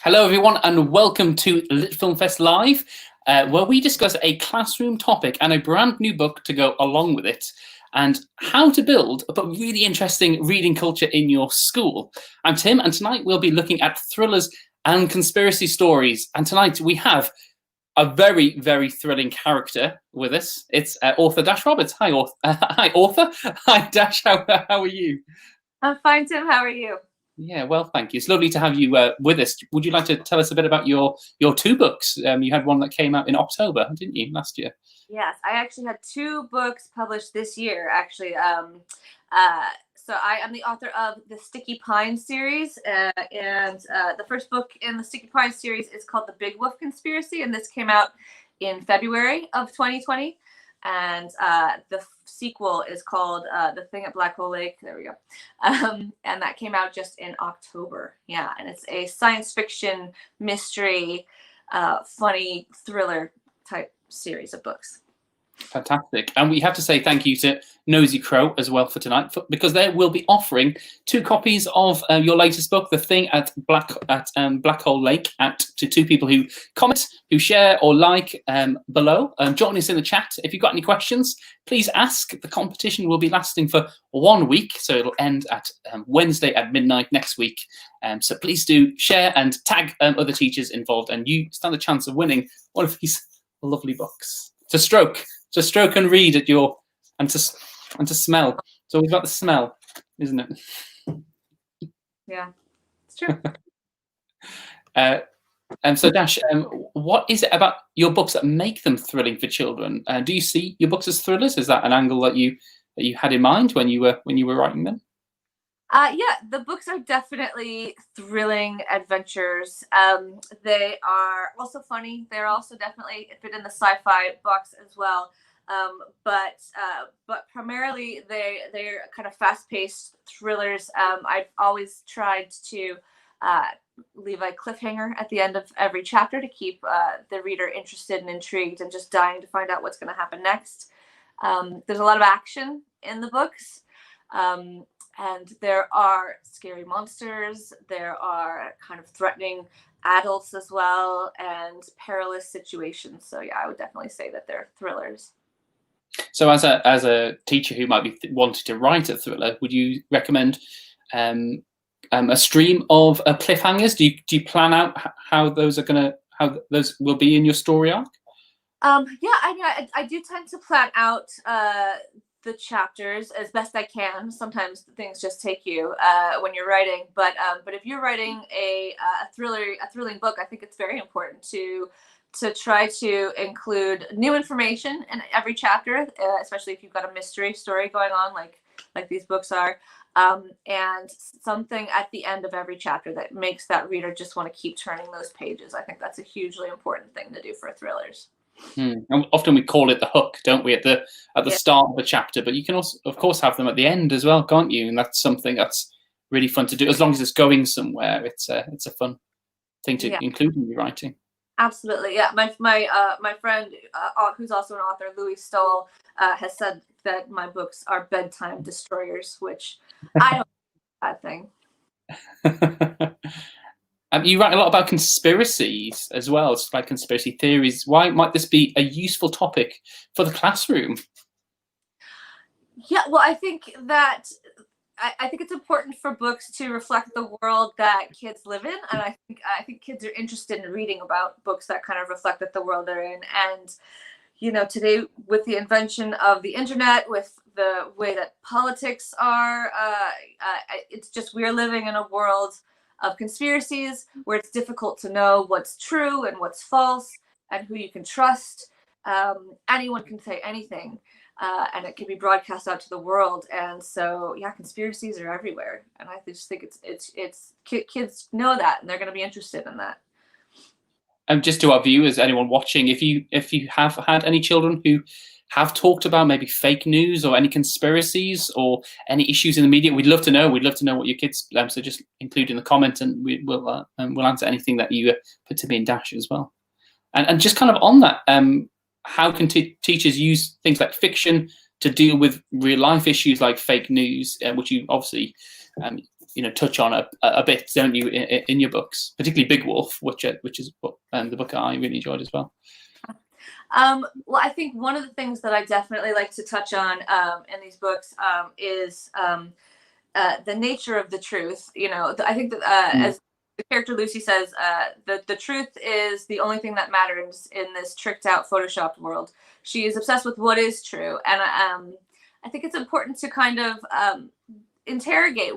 Hello, everyone, and welcome to LitFilmFest Live, where we discuss a classroom topic and a brand new book to go along with it, and how to build a really interesting reading culture in your school. I'm Tim, and tonight we'll be looking at thrillers and conspiracy stories. And tonight we have a very, very thrilling character with us. It's author Dash Roberts. Hi, author. Hi, author. Hi, Dash. How are you? I'm fine, Tim. How are you? Yeah, well, thank you. It's lovely to have you with us. Would you like to tell us a bit about your two books? You had one that came out in October, didn't you, last year? Yes, I actually had two books published this year, actually. So I am the author of the Sticky Pine series, and the first book in the Sticky Pine series is called The Big Wolf Conspiracy, and this came out in February of 2020. And the sequel is called The Thing at Black Hole Lake. There we go. And that came out just in October. Yeah, and it's a science fiction, mystery, funny thriller type series of books. Fantastic. And we have to say thank you to Nosy Crow as well for tonight, because they will be offering 2 copies of your latest book, The Thing at Black Hole Lake, to 2 people who comment, who share or like below. Join us in the chat. If you've got any questions, please ask. The competition will be lasting for 1 week, so it'll end at Wednesday at midnight next week. So please do share and tag other teachers involved, and you stand a chance of winning one of these lovely books to stroke and read at your and to smell. It's always about the smell, isn't it? Yeah, it's true. So Dash, what is it about your books that make them thrilling for children? Do you see your books as thrillers? Is that an angle that you had in mind when you were writing them? Yeah, the books are definitely thrilling adventures. They are also funny. They're also definitely fit in the sci-fi box as well. But primarily they're kind of fast-paced thrillers. I've always tried to leave a cliffhanger at the end of every chapter to keep the reader interested and intrigued and just dying to find out what's going to happen next. There's a lot of action in the books. And there are scary monsters, there are kind of threatening adults as well, and perilous situations. So yeah, I would definitely say that they're thrillers. So as a teacher who might be wanting to write a thriller, would you recommend a stream of cliffhangers? Do you plan out how those will be in your story arc? Yeah, I do tend to plan out the chapters as best I can. Sometimes things just take you when you're writing, but if you're writing a thrilling book, I think it's very important to try to include new information in every chapter, especially if you've got a mystery story going on, like these books are, and something at the end of every chapter that makes that reader just want to keep turning those pages. I think that's a hugely important thing to do for thrillers. And often we call it the hook, don't we, at the start of the chapter, but you can also, of course, have them at the end as well, can't you? And that's something that's really fun to do. As long as it's going somewhere, it's a fun thing to include in your writing. Absolutely, yeah. My friend, who's also an author, Louis Stoll, has said that my books are bedtime destroyers, which I don't think is a bad thing. You write a lot about conspiracies as well, it's like conspiracy theories. Why might this be a useful topic for the classroom? Yeah, well, I think it's important for books to reflect the world that kids live in, and I think kids are interested in reading about books that kind of reflect the world they're in. And you know, today with the invention of the internet, with the way that politics are, it's just we're living in a world of conspiracies where it's difficult to know what's true and what's false and who you can trust. Anyone can say anything, and it can be broadcast out to the world. And so, yeah, conspiracies are everywhere. And I just think it's kids know that, and they're going to be interested in that. And just to our viewers, anyone watching, if you have had any children who have talked about maybe fake news or any conspiracies or any issues in the media, we'd love to know. We'd love to know what your kids. So just include in the comments, and we'll answer anything that you put to me and Dash as well. And just kind of on that, how can teachers use things like fiction to deal with real life issues like fake news, which you obviously touch on a bit, don't you, in your books, particularly Big Wolf, which is the book I really enjoyed as well. Well, I think one of the things that I definitely like to touch on in these books is the nature of the truth. I think that as the character Lucy says, the truth is the only thing that matters in this tricked out, photoshopped world. She is obsessed with what is true, and I think it's important to kind of interrogate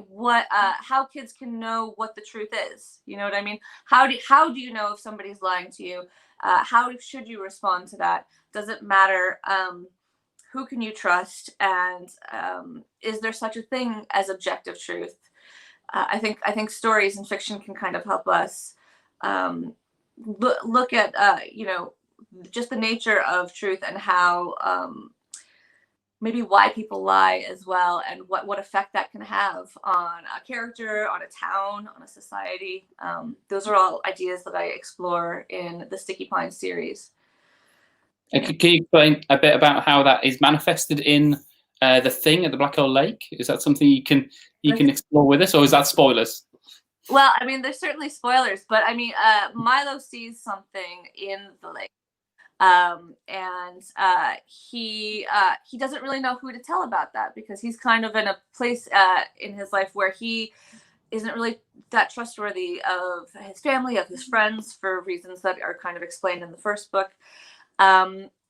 how kids can know what the truth is. You know what I mean? How do you know if somebody's lying to you? How should you respond to that? Does it matter? Who can you trust? And is there such a thing as objective truth? I think stories and fiction can kind of help us look at just the nature of truth and how maybe why people lie as well, and what effect that can have on a character, on a town, on a society. Those are all ideas that I explore in the Sticky Pines series. Can you explain a bit about how that is manifested in the thing at the Black Hole Lake? Is that something you can explore with us, or is that spoilers? Well, I mean, there's certainly spoilers, but I mean, Milo sees something in the lake. And he doesn't really know who to tell about that, because he's kind of in a place in his life where he isn't really that trustworthy of his family, of his friends, for reasons that are kind of explained in the first book.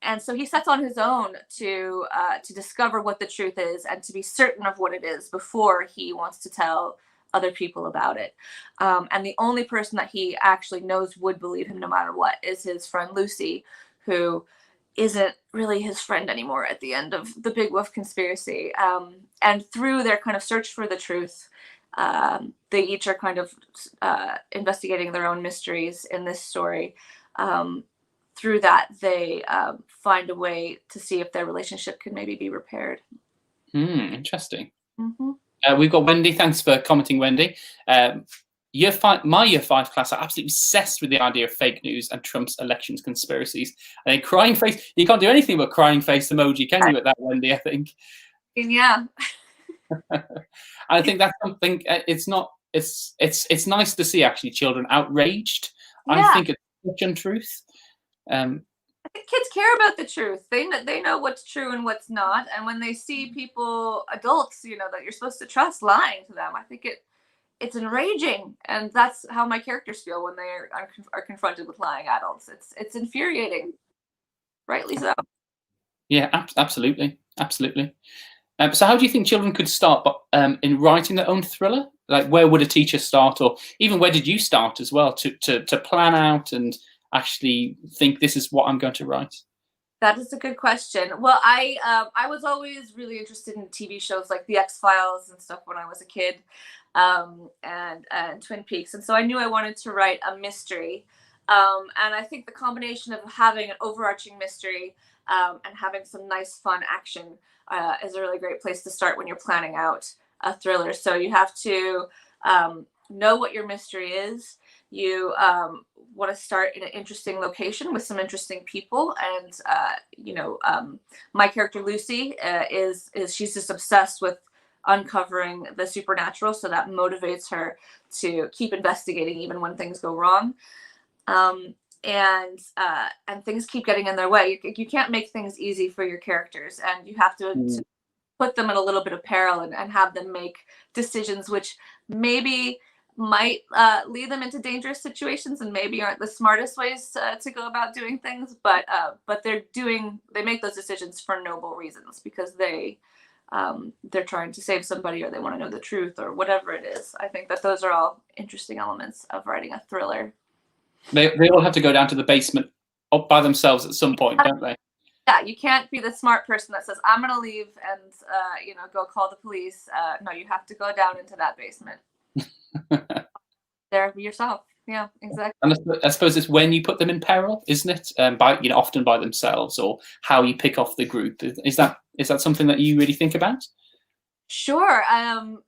And so he sets on his own to discover what the truth is and to be certain of what it is before he wants to tell other people about it. And the only person that he actually knows would believe him no matter what is his friend Lucy, who isn't really his friend anymore at the end of the Big Wolf conspiracy. And through their kind of search for the truth, they each are kind of investigating their own mysteries in this story. Through that, they find a way to see if their relationship can maybe be repaired. Interesting. Mm-hmm. We've got Wendy. Thanks for commenting, Wendy. My year 5 class are absolutely obsessed with the idea of fake news and Trump's elections conspiracies. And then crying face, you can't do anything but crying face emoji, can you, at that, Wendy, I think? Yeah. I think that's something, it's nice to see actually children outraged. Yeah. I think it's such untruth. I think kids care about the truth. They know what's true and what's not. And when they see people, adults, that you're supposed to trust, lying to them, I think it's enraging. And that's how my characters feel when they are confronted with lying adults. It's infuriating. Rightly so. Yeah, absolutely. So how do you think children could start in writing their own thriller? Like, where would a teacher start, or even where did you start as well to plan out and actually think, this is what I'm going to write? That is a good question. Well, I was always really interested in TV shows like The X-Files and stuff when I was a kid, and Twin Peaks. And so I knew I wanted to write a mystery. And I think the combination of having an overarching mystery and having some nice, fun action is a really great place to start when you're planning out a thriller. So you have to know what your mystery is. You want to start in an interesting location with some interesting people, and my character Lucy she's just obsessed with uncovering the supernatural, so that motivates her to keep investigating even when things go wrong. And things keep getting in their way. You can't make things easy for your characters, and you have to put them in a little bit of peril and have them make decisions which maybe might lead them into dangerous situations and maybe aren't the smartest ways to go about doing things, but they make those decisions for noble reasons, because they're trying to save somebody, or they want to know the truth, or whatever it is. I think that those are all interesting elements of writing a thriller. They all have to go down to the basement up by themselves at some point, don't they? Yeah, you can't be the smart person that says, I'm gonna leave and go call the police. No, you have to go down into that basement. There yourself. Yeah, exactly. And I suppose it's when you put them in peril, isn't it? Often by themselves, or how you pick off the group. Is that something that you really think about? Sure.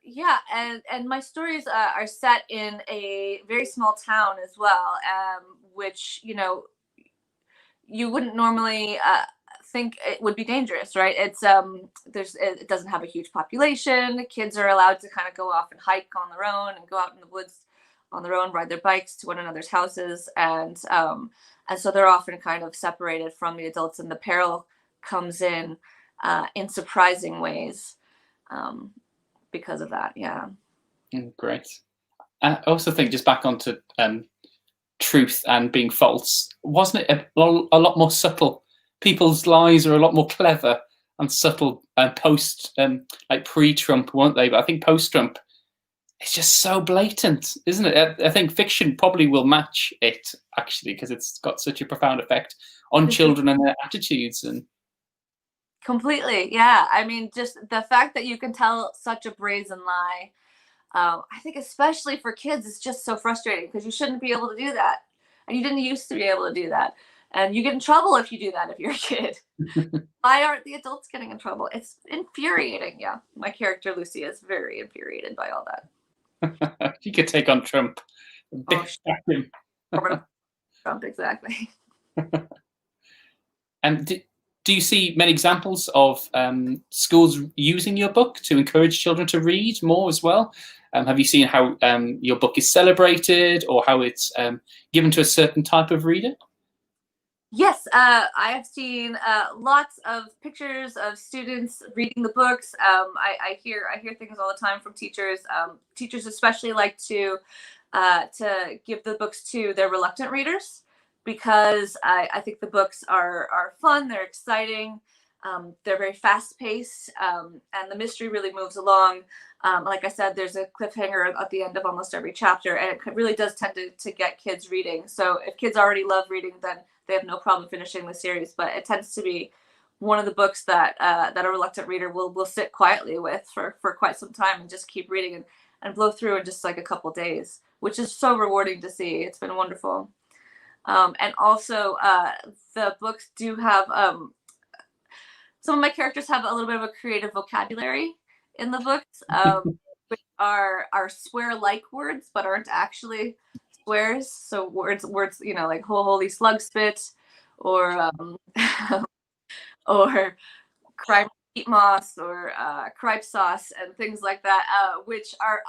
Yeah, and my stories are set in a very small town as well, which you wouldn't normally think it would be dangerous, right? It's it doesn't have a huge population. Kids are allowed to kind of go off and hike on their own and go out in the woods on their own, ride their bikes to one another's houses, and so they're often kind of separated from the adults, and the peril comes in surprising ways because of that. Yeah. Great. I also think, just back onto truth and being false, wasn't it a lot more subtle? People's lies are a lot more clever and subtle post, like pre-Trump, weren't they? But I think post-Trump, it's just so blatant, isn't it? I think fiction probably will match it, actually, because it's got such a profound effect on children and their attitudes. And completely, yeah. I mean, just the fact that you can tell such a brazen lie, I think especially for kids, it's just so frustrating, because you shouldn't be able to do that. And you didn't used to be able to do that. And you get in trouble if you do that if you're a kid. Why aren't the adults getting in trouble? It's infuriating. Yeah, my character Lucy is very infuriated by all that. You could take on Trump. Him. Trump, exactly. And do you see many examples of schools using your book to encourage children to read more as well? Have you seen how your book is celebrated, or how it's given to a certain type of reader? Yes, I have seen lots of pictures of students reading the books. I hear things all the time from teachers. Teachers especially like to give the books to their reluctant readers, because I think the books are fun, they're exciting, they're very fast paced, and the mystery really moves along. Like I said, there's a cliffhanger at the end of almost every chapter, and it really does tend to get kids reading. So if kids already love reading, then they have no problem finishing the series. But it tends to be one of the books that a reluctant reader will sit quietly with for quite some time and just keep reading and blow through in just like a couple days, which is so rewarding to see. It's been wonderful. And also the books do have, some of my characters have a little bit of a creative vocabulary in the books, which are swear-like words, but aren't actually swears. So words, like holy slug spit, or or cripe peat moss, or cripe sauce, and things like that, which are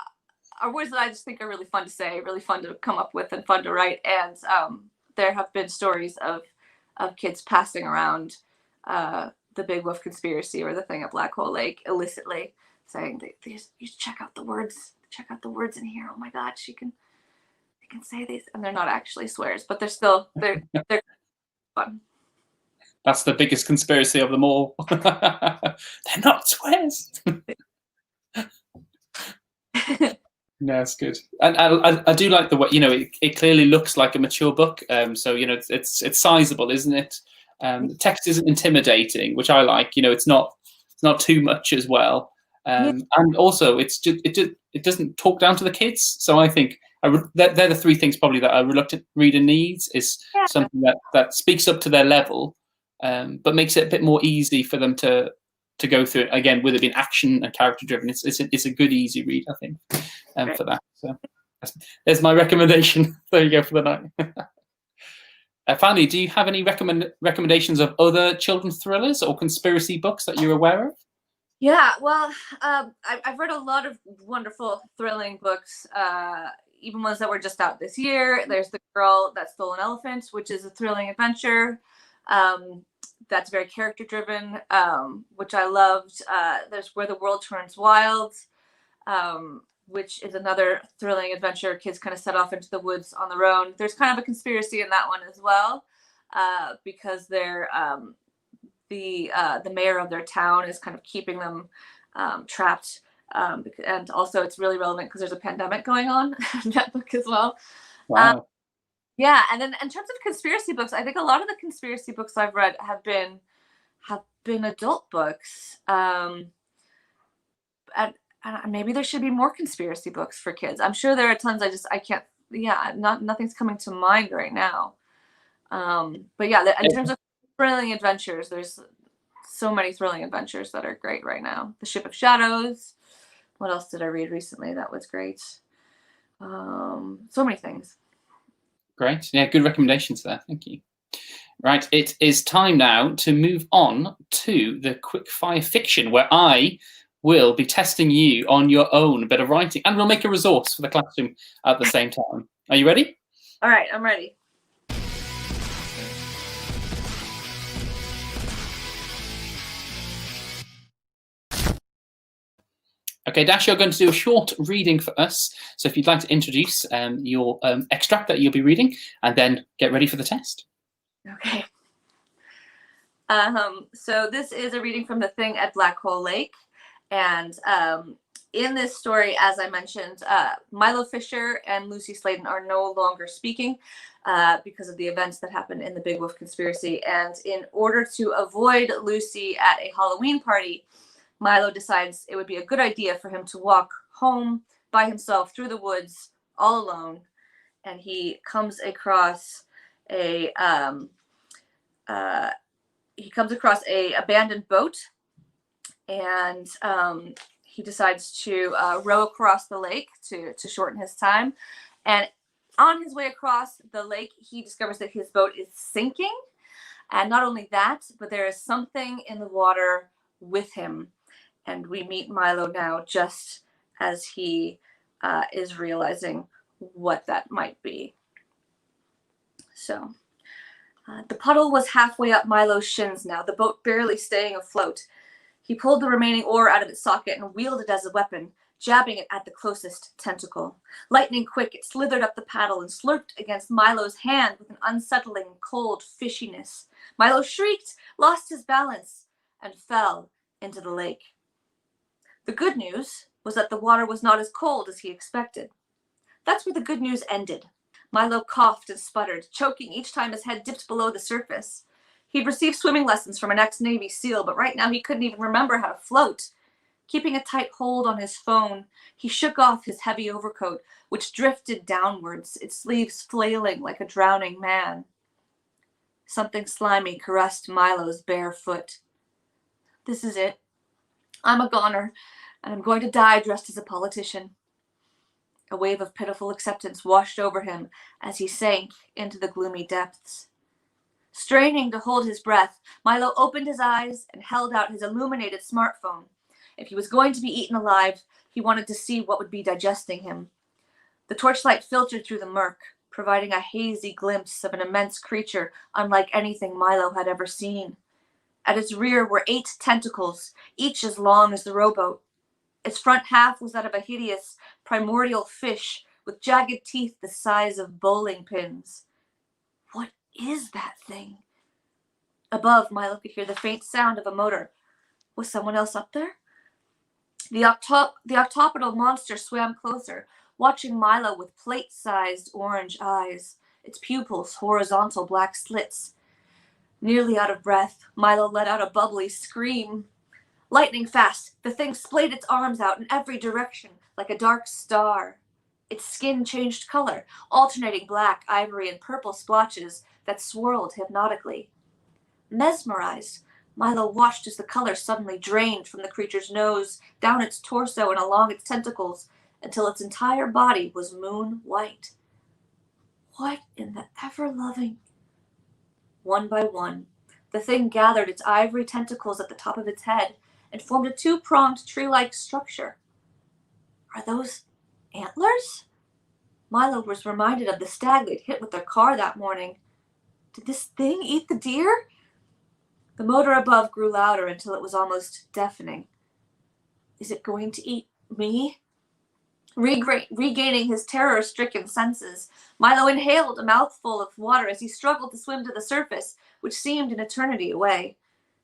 words that I just think are really fun to say, really fun to come up with, and fun to write. And there have been stories of kids passing around the Big Wolf conspiracy, or the thing at Black Hole Lake, illicitly, saying, you check out the words in here. Oh my God, they can say these, and they're not actually swears, but they're fun. That's the biggest conspiracy of them all. They're not swears. No, it's good, and I do like the way, it clearly looks like a mature book. So it's sizable, isn't it? The text isn't intimidating, which I like. It's not too much as well, and also it doesn't talk down to the kids. So I think they're the three things probably that a reluctant reader needs, is something that speaks up to their level, but makes it a bit more easy for them to go through it. Again, with it being action and character driven, it's a good, easy read, I think, for that. So there's my recommendation. There you go for the night. Finally, do you have any recommendations of other children's thrillers or conspiracy books that you're aware of? Yeah, well, I've read a lot of wonderful, thrilling books, even ones that were just out this year. There's The Girl That Stole an Elephant, which is a thrilling adventure. That's very character driven, which I loved. There's Where the World Turns Wild, which is another thrilling adventure. Kids kind of set off into the woods on their own. There's kind of a conspiracy in that one as well, because they're the mayor of their town is kind of keeping them trapped, and also it's really relevant because there's a pandemic going on in that book as well. Wow. Yeah, and then in terms of conspiracy books, I think a lot of the conspiracy books I've read have been adult books, and maybe there should be more conspiracy books for kids. I'm sure there are tons. I can't. Yeah, nothing's coming to mind right now. But yeah, in terms of thrilling adventures, there's so many thrilling adventures that are great right now. The Ship of Shadows. What else did I read recently that was great? So many things. Great. Yeah, good recommendations there. Thank you. Right, it is time now to move on to the quickfire fiction, where I will be testing you on your own bit of writing, and we'll make a resource for the classroom at the same time. Are you ready? All right, I'm ready. Okay, Dash, you're going to do a short reading for us. So if you'd like to introduce your extract that you'll be reading, and then get ready for the test. Okay. So this is a reading from The Thing at Black Hole Lake. And in this story, as I mentioned, Milo Fisher and Lucy Sladen are no longer speaking because of the events that happened in the Big Wolf conspiracy. And in order to avoid Lucy at a Halloween party, Milo decides it would be a good idea for him to walk home by himself through the woods all alone. And he comes across a abandoned boat, and he decides to row across the lake to shorten his time. And on his way across the lake, he discovers that his boat is sinking. And not only that, but there is something in the water with him. And we meet Milo now just as he is realizing what that might be. So the puddle was halfway up Milo's shins now, the boat barely staying afloat. He pulled the remaining oar out of its socket and wielded it as a weapon, jabbing it at the closest tentacle. Lightning quick, it slithered up the paddle and slurped against Milo's hand with an unsettling, cold fishiness. Milo shrieked, lost his balance, and fell into the lake. The good news was that the water was not as cold as he expected. That's where the good news ended. Milo coughed and sputtered, choking each time his head dipped below the surface. He'd received swimming lessons from an ex-Navy SEAL, but right now he couldn't even remember how to float. Keeping a tight hold on his phone, he shook off his heavy overcoat, which drifted downwards, its sleeves flailing like a drowning man. Something slimy caressed Milo's bare foot. This is it. I'm a goner, and I'm going to die dressed as a politician. A wave of pitiful acceptance washed over him as he sank into the gloomy depths. Straining to hold his breath, Milo opened his eyes and held out his illuminated smartphone. If he was going to be eaten alive, he wanted to see what would be digesting him. The torchlight filtered through the murk, providing a hazy glimpse of an immense creature unlike anything Milo had ever seen. At its rear were 8 tentacles, each as long as the rowboat. Its front half was that of a hideous, primordial fish with jagged teeth the size of bowling pins. What is that thing? Above, Milo could hear the faint sound of a motor. Was someone else up there? The octopoidal monster swam closer, watching Milo with plate-sized orange eyes, its pupils horizontal black slits. Nearly out of breath, Milo let out a bubbly scream. Lightning fast, the thing splayed its arms out in every direction, like a dark star. Its skin changed color, alternating black, ivory, and purple splotches that swirled hypnotically. Mesmerized, Milo watched as the color suddenly drained from the creature's nose, down its torso and along its tentacles, until its entire body was moon white. What in the ever-loving... One by one, the thing gathered its ivory tentacles at the top of its head and formed a 2-pronged tree-like structure. Are those antlers? Milo was reminded of the stag they'd hit with their car that morning. Did this thing eat the deer? The motor above grew louder until it was almost deafening. Is it going to eat me? Regaining his terror-stricken senses, Milo inhaled a mouthful of water as he struggled to swim to the surface, which seemed an eternity away.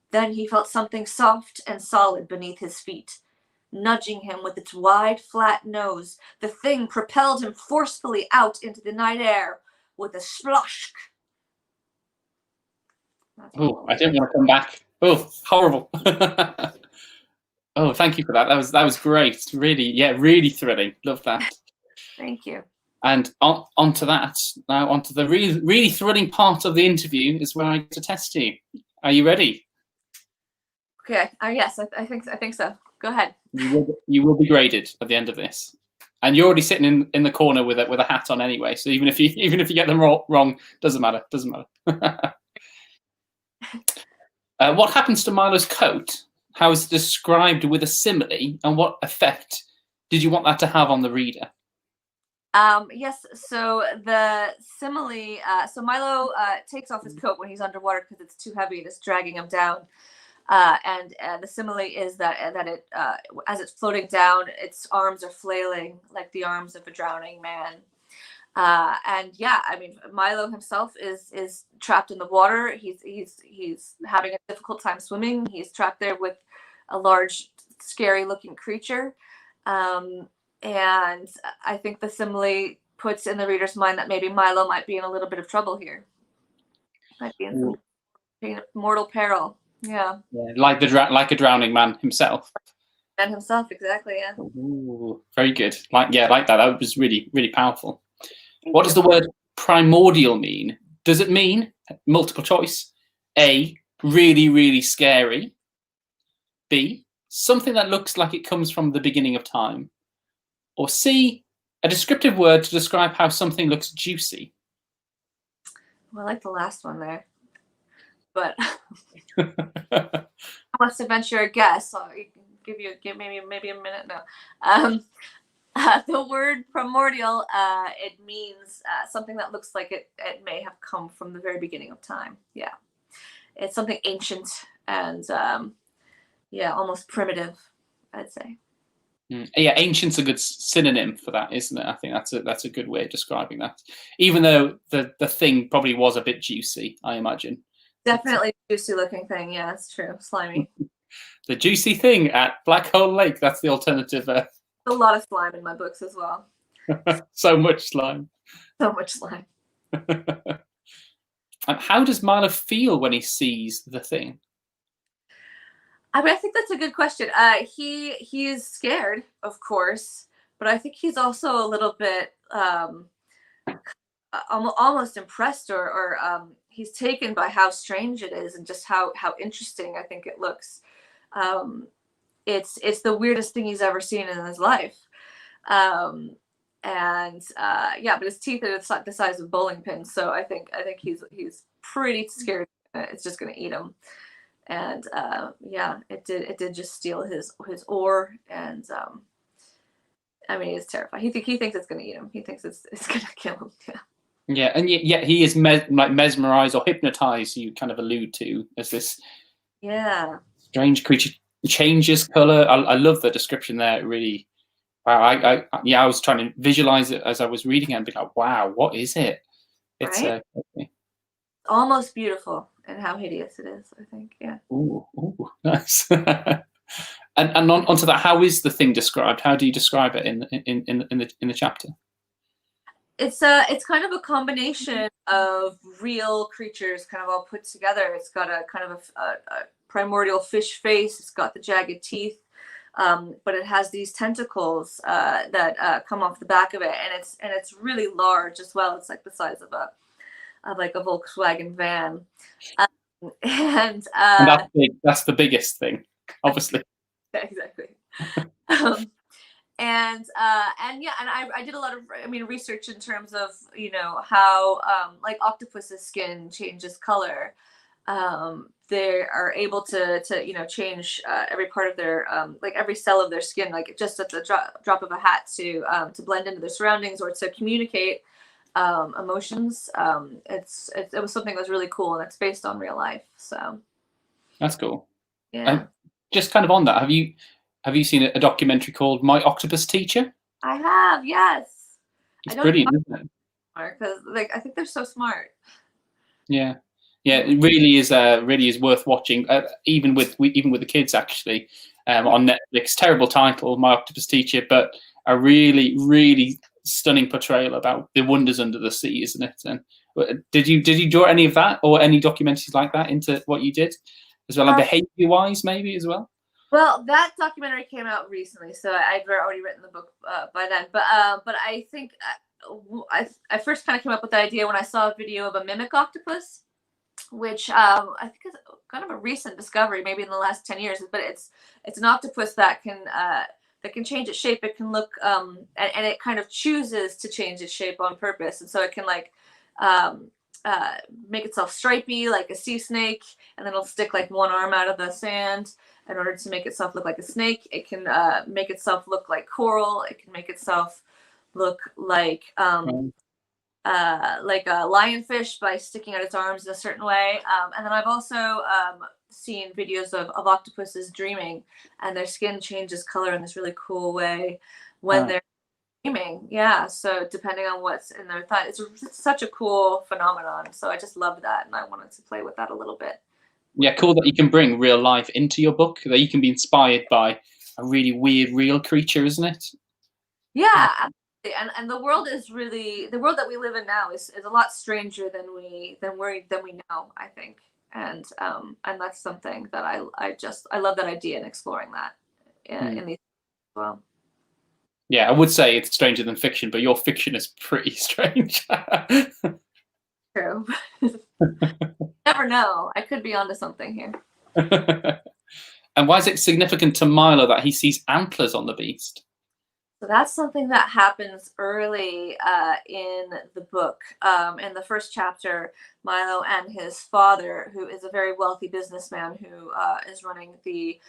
Then he felt something soft and solid beneath his feet. Nudging him with its wide, flat nose, the thing propelled him forcefully out into the night air with a splosh. Oh, I didn't want to come back. Oh, horrible. Oh, thank you for that. That was great. Really, yeah, really thrilling. Love that. Thank you. And onto that, now onto the really thrilling part of the interview is where I get to test you. Are you ready? Okay. Yes, I think so. Go ahead. You will be graded at the end of this, and you're already sitting in the corner with a hat on anyway. So even if you get them wrong, doesn't matter. What happens to Milo's coat? How is it described with a simile, and what effect did you want that to have on the reader? Yes, so the simile, so Milo takes off his coat when he's underwater because it's too heavy and it's dragging him down. And the simile is that it, as it's floating down, its arms are flailing like the arms of a drowning man. And yeah, I mean, Milo himself is trapped in the water. He's having a difficult time swimming. He's trapped there with a large, scary-looking creature. And I think the simile puts in the reader's mind that maybe Milo might be in a little bit of trouble here. Might be in some mortal peril. Yeah. Like a drowning man himself. And himself, exactly. Yeah. Ooh, very good. Like that. That was really, really powerful. What does the word primordial mean? Does it mean, multiple choice, A, really, really scary, B, something that looks like it comes from the beginning of time, or C, a descriptive word to describe how something looks juicy? Well, I like the last one there, but I want to venture a guess. So I can give maybe a minute now. The word primordial, it means something that looks like it may have come from the very beginning of time. Yeah, it's something ancient and yeah, almost primitive, I'd say. Yeah, ancient's a good synonym for that, isn't it? I think that's a good way of describing that. Even though the thing probably was a bit juicy, I imagine. Definitely juicy looking thing. Yeah, it's true. Slimy. The juicy thing at Black Hole Lake. That's the alternative. A lot of slime in my books as well. So much slime. So much slime. And how does Milo feel when he sees the thing? I mean, I think that's a good question. He is scared, of course, but I think he's also a little bit almost impressed, or he's taken by how strange it is and just how interesting I think it looks. It's the weirdest thing he's ever seen in his life. And yeah, but his teeth are the size of bowling pins, so I think he's pretty scared it's just gonna eat him. And yeah, it did just steal his ore, and I mean, he's terrified. He thinks it's gonna eat him. He thinks it's gonna kill him. Yeah. Yeah, and yet he is like mesmerized or hypnotized. You kind of allude to as this strange creature changes color. I love the description there. It really, wow. I was trying to visualize it as I was reading it and be like, wow, what is it? It's right? Almost beautiful, and how hideous it is. I think, yeah. Ooh, nice. And onto that, how is the thing described? How do you describe it in the chapter? It's kind of a combination of real creatures kind of all put together. It's got a kind of a primordial fish face. It's got the jagged teeth, but it has these tentacles that come off the back of it, and it's really large as well. It's like the size of like a Volkswagen van, and that's big. That's the biggest thing, obviously. Exactly. And yeah, and I did a lot of research in terms of how like octopus's skin changes color. They are able to change every part of their like every cell of their skin, like just at the drop of a hat, to blend into their surroundings or to communicate emotions. It was something that was really cool, and it's based on real life. So that's cool. Yeah. Just kind of on that, have you seen a documentary called My Octopus Teacher? I have, yes. It's brilliant, isn't it? Because I think they're so smart. Yeah, it really is worth watching. Even with the kids, actually, on Netflix. Terrible title, My Octopus Teacher, but a really, really stunning portrayal about the wonders under the sea, isn't it? And did you draw any of that or any documentaries like that into what you did as well, and behavior-wise maybe as well? Well, that documentary came out recently, so I'd already written the book by then. But I think I first kind of came up with the idea when I saw a video of a mimic octopus, which I think is kind of a recent discovery, maybe in the last 10 years. But it's an octopus that can change its shape. It can look and it kind of chooses to change its shape on purpose, and so it can make itself stripy like a sea snake, and then it'll stick like one arm out of the sand in order to make itself look like a snake. It can make itself look like coral. It can make itself look like a lionfish by sticking out its arms in a certain way. And then I've also seen videos of octopuses dreaming, and their skin changes color in this really cool way when they're dreaming. Yeah, so depending on what's in their thought, it's such a cool phenomenon. So I just love that, and I wanted to play with that a little bit. Yeah, cool that you can bring real life into your book, that you can be inspired by a really weird real creature, isn't it? Yeah, and the world is really, the world that we live in now is a lot stranger than we know, I think. And that's something that I love that idea and exploring that in these as well. Yeah, I would say it's stranger than fiction, but your fiction is pretty strange. True. Never know. I could be onto something here. And why is it significant to Milo that he sees antlers on the beast? So that's something that happens early in the book. In the first chapter, Milo and his father, who is a very wealthy businessman who is running the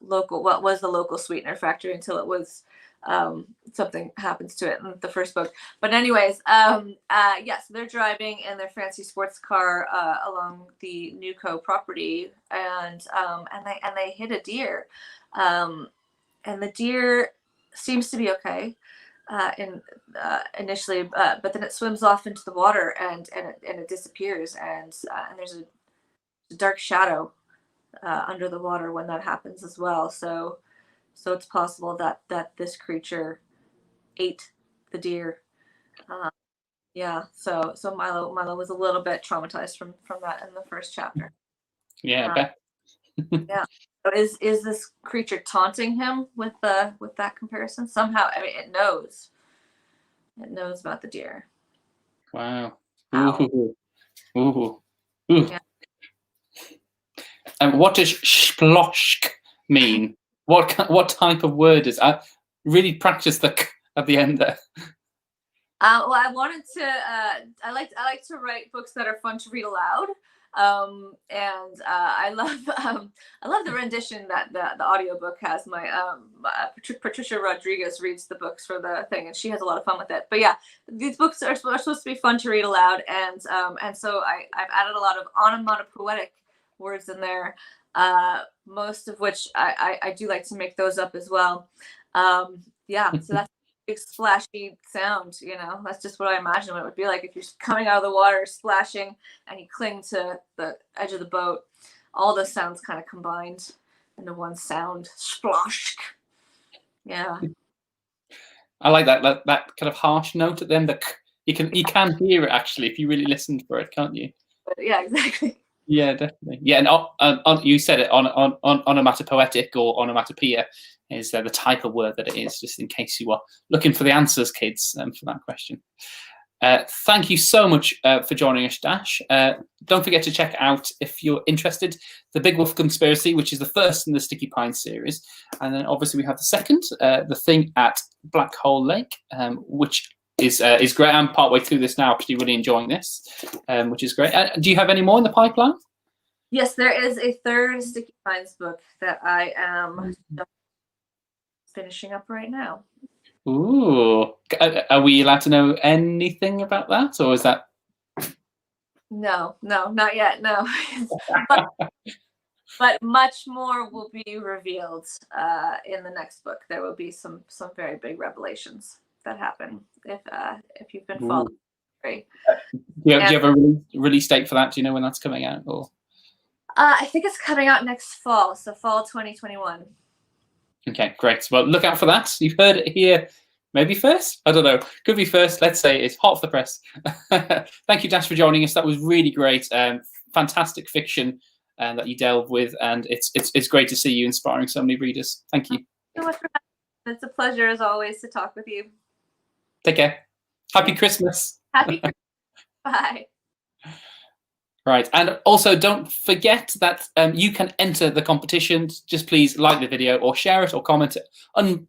what was the local sweetener factory until it was something happens to it in the first book. But anyways, yes, they're driving in their fancy sports car along the Nuco property, and they hit a deer, and the deer seems to be okay initially, but then it swims off into the water and it disappears, and there's a dark shadow under the water when that happens as well. So it's possible that this creature ate the deer. Yeah. So Milo was a little bit traumatized from that in the first chapter. Yeah, I bet. Yeah. So is this creature taunting him with that comparison? Somehow, I mean, it knows about the deer. Wow. Ooh. Yeah. And what does sploshk mean? What type of word is? I really practiced the k at the end there. Well, I wanted to. I like to write books that are fun to read aloud. And I love the rendition that the audiobook has. My Patricia Rodriguez reads the books for the thing, and she has a lot of fun with it. But yeah, these books are supposed to be fun to read aloud, and so I've added a lot of onomatopoetic words in there, most of which I do like to make those up as well. Yeah, so that's big splashy sound, that's just what I imagine what it would be like if you're coming out of the water splashing and you cling to the edge of the boat. All those sounds kind of combined into one sound. Splosh. Yeah, I like that kind of harsh note at the end. You can hear it actually if you really listen for it, can't you? But yeah, exactly. Yeah, definitely. Yeah, and you said it on onomatopoetic or onomatopoeia is the type of word that it is, just in case you are looking for the answers, kids, for that question. Thank you so much for joining us, Dash. Don't forget to check out, if you're interested, The Big Wolf Conspiracy, which is the first in the Sticky Pine series. And then obviously we have the second, The Thing at Black Hole Lake, which is great. I'm partway through this now, actually really enjoying this, which is great. Do you have any more in the pipeline? Yes, there is a third Sticky Pines book that I am finishing up right now. Ooh, are we allowed to know anything about that, or is that? No, not yet. No, but much more will be revealed in the next book. There will be some very big revelations that happen if you've been following. Do you have a release date for that? Do you know when that's coming out? Or I think it's coming out next fall, so fall 2021. Okay, great. Well, look out for that. You've heard it here, maybe first. I don't know. Could be first. Let's say it's hot off the press. Thank you, Dash, for joining us. That was really great. Fantastic fiction that you delve with, and it's great to see you inspiring so many readers. Thank you. Thank you so much for having me. It's a pleasure, as always, to talk with you. Take care. Happy Christmas. Happy Christmas. Bye. Right, and also don't forget that you can enter the competition. Just please like the video or share it or comment it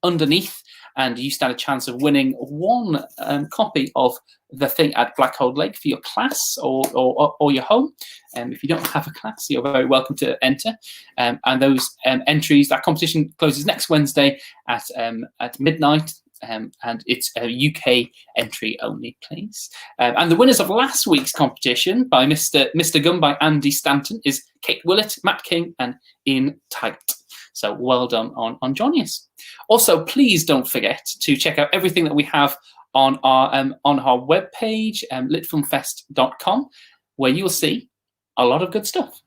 underneath, and you stand a chance of winning one copy of The Thing at Black Hole Lake for your class or your home. If you don't have a class, you're very welcome to enter. And those entries, that competition closes next Wednesday at midnight. And it's a UK entry only, please. And the winners of last week's competition by Mr. Gun by Andy Stanton is Kate Willett, Matt King, and Ian Taggart. So well done on joining us. Also, please don't forget to check out everything that we have on our webpage, litfilmfest.com, where you'll see a lot of good stuff.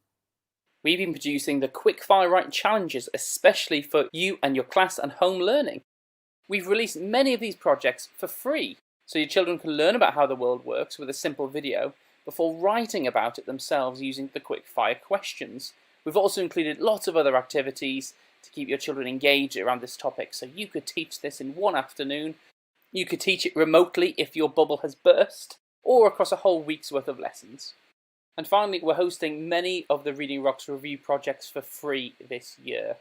We've been producing the Quickfire Writing Challenges, especially for you and your class and home learning. We've released many of these projects for free, so your children can learn about how the world works with a simple video before writing about it themselves using the Quickfire questions. We've also included lots of other activities to keep your children engaged around this topic, so you could teach this in one afternoon. You could teach it remotely if your bubble has burst, or across a whole week's worth of lessons. And finally, we're hosting many of the Reading Rocks review projects for free this year.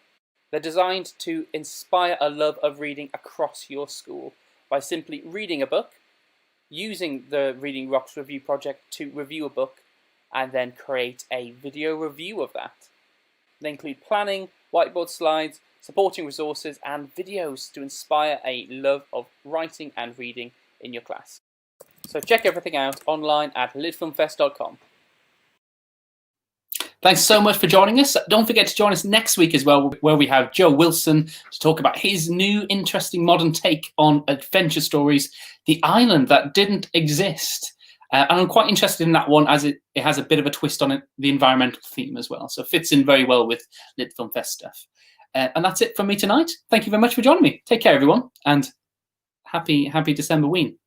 They're designed to inspire a love of reading across your school by simply reading a book, using the Reading Rocks review project to review a book, and then create a video review of that. They include planning, whiteboard slides, supporting resources, and videos to inspire a love of writing and reading in your class. So check everything out online at litfilmfest.com. Thanks so much for joining us. Don't forget to join us next week as well, where we have Joe Wilson to talk about his new interesting modern take on adventure stories, The Island That Didn't Exist. And I'm quite interested in that one as it has a bit of a twist on it, the environmental theme as well. So it fits in very well with LitFilmFest stuff. And that's it from me tonight. Thank you very much for joining me. Take care, everyone, and happy December Ween.